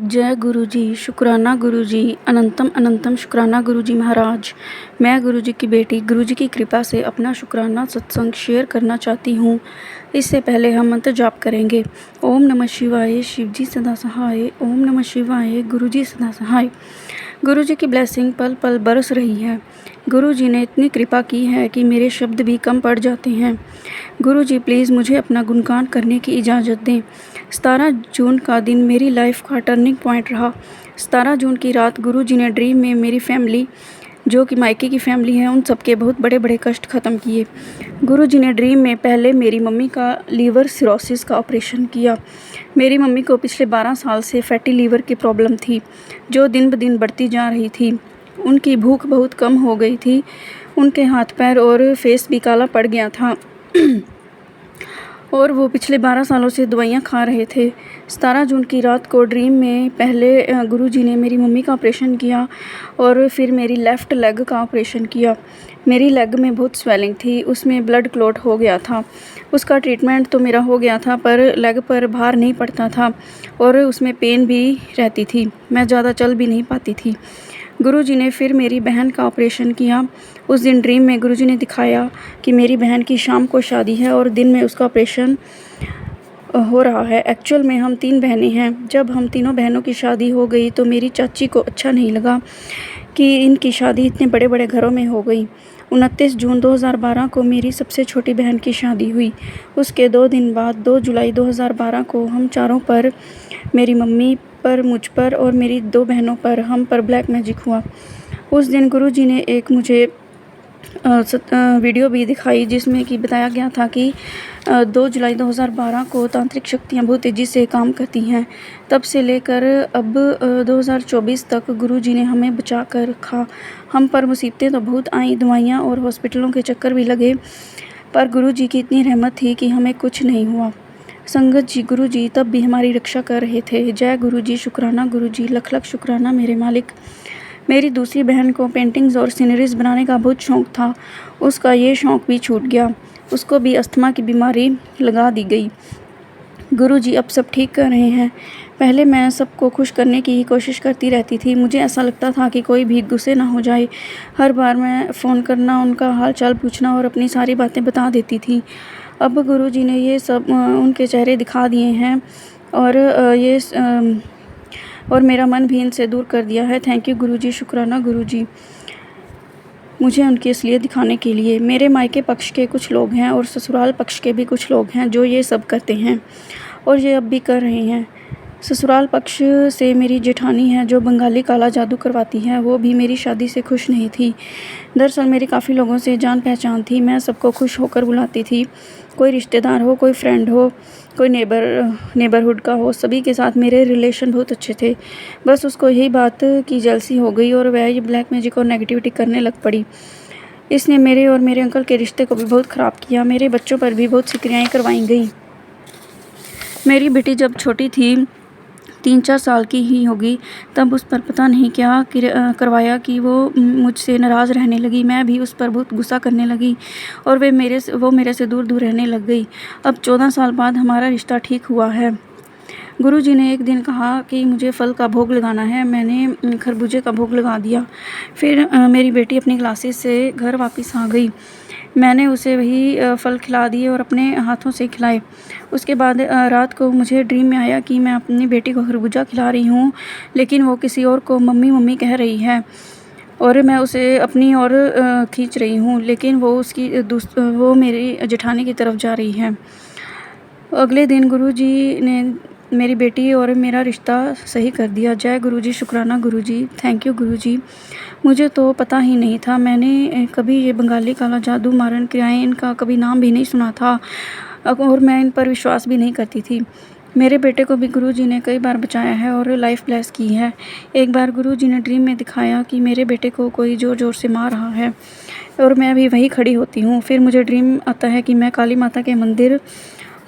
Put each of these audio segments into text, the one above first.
जय गुरुजी, शुक्राना गुरुजी, अनंतम अनंतम शुक्राना गुरुजी महाराज। मैं गुरुजी की बेटी गुरुजी की कृपा से अपना शुक्राना सत्संग शेयर करना चाहती हूँ। इससे पहले हम मंत्र जाप करेंगे। ओम नमः शिवाय, शिवजी सदा सहाय। ओम नमः शिवाय, गुरुजी सदा सहाय। गुरुजी की ब्लेसिंग पल पल बरस रही है। गुरुजी ने इतनी कृपा की है कि मेरे शब्द भी कम पड़ जाते हैं। गुरुजी प्लीज़ मुझे अपना गुणगान करने की इजाज़त दें। 17 जून का दिन मेरी लाइफ का टर्निंग पॉइंट रहा। 17 जून की रात गुरुजी ने ड्रीम में मेरी फैमिली, जो कि मायके की फैमिली है, उन सबके बहुत बड़े बड़े कष्ट ख़त्म किए। गुरुजी ने ड्रीम में पहले मेरी मम्मी का लीवर सिरोसिस का ऑपरेशन किया। मेरी मम्मी को पिछले 12 साल से फैटी लीवर की प्रॉब्लम थी, जो दिन ब दिन बढ़ती जा रही थी। उनकी भूख बहुत कम हो गई थी। उनके हाथ पैर और फेस भी काला पड़ गया था और वो पिछले 12 सालों से दवाइयाँ खा रहे थे। 17 जून की रात को ड्रीम में पहले गुरुजी ने मेरी मम्मी का ऑपरेशन किया और फिर मेरी लेफ़्ट लेग का ऑपरेशन किया। मेरी लेग में बहुत स्वेलिंग थी, उसमें ब्लड क्लॉट हो गया था। उसका ट्रीटमेंट तो मेरा हो गया था, पर लेग पर भार नहीं पड़ता था और उसमें पेन भी रहती थी। मैं ज़्यादा चल भी नहीं पाती थी। गुरुजी ने फिर मेरी बहन का ऑपरेशन किया। उस दिन ड्रीम में गुरुजी ने दिखाया कि मेरी बहन की शाम को शादी है और दिन में उसका ऑपरेशन हो रहा है। एक्चुअल में हम 3 बहनें हैं। जब हम तीनों बहनों की शादी हो गई तो मेरी चाची को अच्छा नहीं लगा कि इनकी शादी इतने बड़े बड़े घरों में हो गई। 29 जून 2012 को मेरी सबसे छोटी बहन की शादी हुई। उसके 2 दिन बाद 2 जुलाई 2012 को हम चारों पर, मेरी मम्मी पर, मुझ पर और मेरी 2 बहनों पर, हम पर ब्लैक मैजिक हुआ। उस दिन गुरुजी ने एक मुझे वीडियो भी दिखाई जिसमें कि बताया गया था कि 2 जुलाई 2012 को तांत्रिक शक्तियाँ बहुत तेज़ी से काम करती हैं। तब से लेकर अब 2024 तक गुरुजी ने हमें बचा कर रखा। हम पर मुसीबतें तो बहुत आई, दवाइयाँ और हॉस्पिटलों के चक्कर भी लगे, पर गुरुजी की इतनी रहमत थी कि हमें कुछ नहीं हुआ। संगत जी, गुरुजी तब भी हमारी रक्षा कर रहे थे। जय गुरुजी, शुक्राना गुरुजी, लख लख शुक्राना मेरे मालिक। मेरी दूसरी बहन को पेंटिंग्स और सीनरीज बनाने का बहुत शौक़ था। उसका ये शौक़ भी छूट गया। उसको भी अस्थमा की बीमारी लगा दी गई। गुरुजी अब सब ठीक कर रहे हैं। पहले मैं सबको खुश करने की कोशिश करती रहती थी। मुझे ऐसा लगता था कि कोई भी गुस्से ना हो जाए। हर बार मैं फ़ोन करना, उनका हाल चाल पूछना और अपनी सारी बातें बता देती थी। अब गुरुजी ने ये सब उनके चेहरे दिखा दिए हैं और मेरा मन भी इनसे दूर कर दिया है। थैंक यू गुरुजी, शुक्राना गुरुजी, मुझे उनकी असलियत दिखाने के लिए। मेरे मायके पक्ष के कुछ लोग हैं और ससुराल पक्ष के भी कुछ लोग हैं जो ये सब करते हैं और ये अब भी कर रहे हैं। ससुराल पक्ष से मेरी जेठानी है जो बंगाली काला जादू करवाती है। वो भी मेरी शादी से खुश नहीं थी। दरअसल मेरी काफ़ी लोगों से जान पहचान थी। मैं सबको खुश होकर बुलाती थी। कोई रिश्तेदार हो, कोई फ्रेंड हो, कोई नेबरहुड का हो, सभी के साथ मेरे रिलेशन बहुत अच्छे थे। बस उसको यही बात की जेलसी हो गई और वह ये ब्लैक मैजिक और नेगेटिविटी करने लग पड़ी। इसने मेरे और मेरे अंकल के रिश्ते को भी बहुत ख़राब किया। मेरे बच्चों पर भी बहुत सी क्रियाएँ करवाई गई। मेरी बेटी जब छोटी थी, 3-4 साल की ही होगी, तब उस पर पता नहीं क्या करवाया कि वो मुझसे नाराज़ रहने लगी। मैं भी उस पर बहुत गुस्सा करने लगी और वो मेरे से दूर दूर रहने लग गई। अब 14 साल बाद हमारा रिश्ता ठीक हुआ है। गुरुजी ने एक दिन कहा कि मुझे फल का भोग लगाना है। मैंने खरबूजे का भोग लगा दिया। फिर मेरी बेटी अपनी क्लासेस से घर वापस आ गई। मैंने उसे वही फल खिला दिए और अपने हाथों से खिलाए। उसके बाद रात को मुझे ड्रीम में आया कि मैं अपनी बेटी को खरबूजा खिला रही हूँ, लेकिन वो किसी और को मम्मी मम्मी कह रही है और मैं उसे अपनी ओर खींच रही हूँ, लेकिन वो मेरी जेठानी की तरफ जा रही है। अगले दिन गुरुजी ने मेरी बेटी और मेरा रिश्ता सही कर दिया। जय गुरुजी, शुक्राना गुरुजी, थैंक यू गुरुजी। मुझे तो पता ही नहीं था। मैंने कभी ये बंगाली काला जादू, मारण क्रियाएँ, इनका कभी नाम भी नहीं सुना था और मैं इन पर विश्वास भी नहीं करती थी। मेरे बेटे को भी गुरुजी ने कई बार बचाया है और लाइफ ब्लेस की है। एक बार गुरुजी ने ड्रीम में दिखाया कि मेरे बेटे को कोई ज़ोर ज़ोर से मार रहा है और मैं भी वहीं खड़ी होती हूँ। फिर मुझे ड्रीम आता है कि मैं काली माता के मंदिर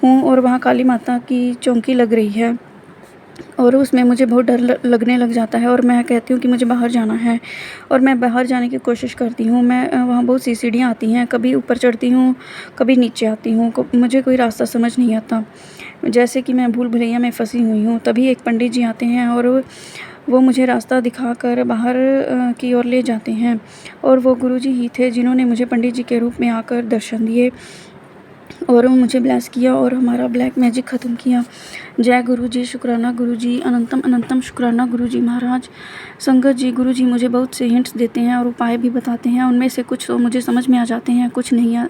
हूँ और वहाँ काली माता की चौकी लग रही है और उसमें मुझे बहुत डर लगने लग जाता है और मैं कहती हूँ कि मुझे बाहर जाना है और मैं बाहर जाने की कोशिश करती हूँ। वहाँ बहुत सी सीढ़ियाँ आती हैं, कभी ऊपर चढ़ती हूँ, कभी नीचे आती हूँ, मुझे कोई रास्ता समझ नहीं आता। जैसे कि मैं भूल भुलैया में फंसी हुई हूँ। तभी एक पंडित जी आते हैं और वो मुझे रास्ता दिखाकर बाहर की ओर ले जाते हैं और वो गुरुजी ही थे जिन्होंने मुझे पंडित जी के रूप में आकर दर्शन दिए और मुझे ब्लेस किया और हमारा ब्लैक मैजिक ख़त्म किया। जय गुरुजी, शुक्राना गुरुजी, अनंतम अनंतम शुक्राना गुरुजी महाराज। संगत जी, गुरुजी मुझे बहुत से हिंट्स देते हैं और उपाय भी बताते हैं। उनमें से कुछ तो मुझे समझ में आ जाते हैं, कुछ नहीं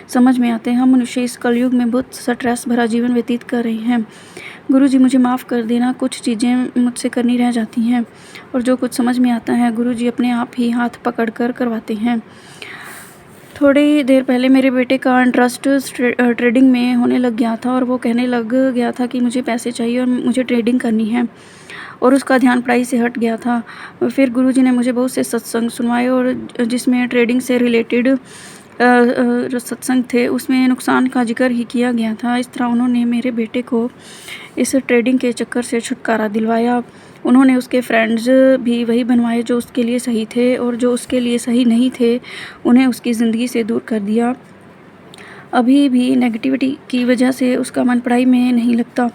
समझ में आते हैं। हम मनुष्य इस कलयुग में बहुत स्ट्रेस भरा जीवन व्यतीत कर रहे हैं। गुरुजी मुझे माफ़ कर देना, कुछ चीज़ें मुझसे करनी रह जाती हैं और जो कुछ समझ में आता है गुरुजी अपने आप ही हाथ पकड़ कर करवाते हैं। थोड़ी देर पहले मेरे बेटे का इंटरेस्ट ट्रेडिंग में होने लग गया था और वो कहने लग गया था कि मुझे पैसे चाहिए और मुझे ट्रेडिंग करनी है और उसका ध्यान पढ़ाई से हट गया था। फिर गुरुजी ने मुझे बहुत से सत्संग सुनवाए और जिसमें ट्रेडिंग से रिलेटेड सत्संग थे उसमें नुकसान का जिक्र ही किया गया था। इस तरह उन्होंने मेरे बेटे को इस ट्रेडिंग के चक्कर से छुटकारा दिलवाया। उन्होंने उसके फ्रेंड्स भी वही बनवाए जो उसके लिए सही थे और जो उसके लिए सही नहीं थे उन्हें उसकी ज़िंदगी से दूर कर दिया। अभी भी नेगेटिविटी की वजह से उसका मन पढ़ाई में नहीं लगता।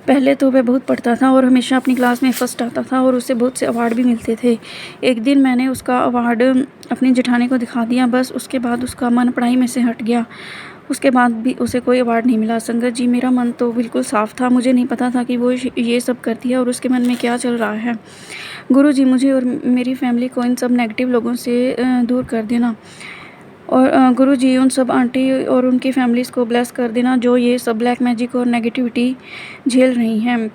पहले तो वह बहुत पढ़ता था और हमेशा अपनी क्लास में फ़र्स्ट आता था और उसे बहुत से अवार्ड भी मिलते थे। एक दिन मैंने उसका अवार्ड अपनी जेठानी को दिखा दिया, बस उसके बाद उसका मन पढ़ाई में से हट गया। उसके बाद भी उसे कोई अवार्ड नहीं मिला। संगत जी, मेरा मन तो बिल्कुल साफ़ था, मुझे नहीं पता था कि वो ये सब करती है और उसके मन में क्या चल रहा है। गुरु जी, मुझे और मेरी फैमिली को इन सब नेगेटिव लोगों से दूर कर देना और गुरु जी उन सब आंटी और उनकी फैमिलीज़ को ब्लेस कर देना जो ये सब ब्लैक मैजिक और नेगेटिविटी झेल रही हैं।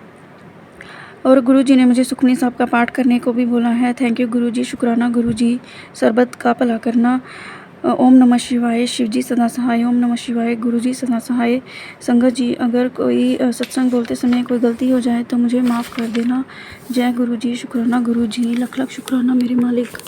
और गुरुजी ने मुझे सुखमनी साहब का पाठ करने को भी बोला है। थैंक यू गुरुजी, शुक्राना गुरुजी, सरबत का भला करना। ओम नमः शिवाय। शिवजी सदा सहाय। ओम नमः शिवाय। गुरुजी सदा सहाय। संगत जी, अगर कोई सत्संग बोलते समय कोई गलती हो जाए तो मुझे माफ़ कर देना। जय गुरुजी, शुक्राना गुरुजी, लख लख शुक्राना मेरे मालिक।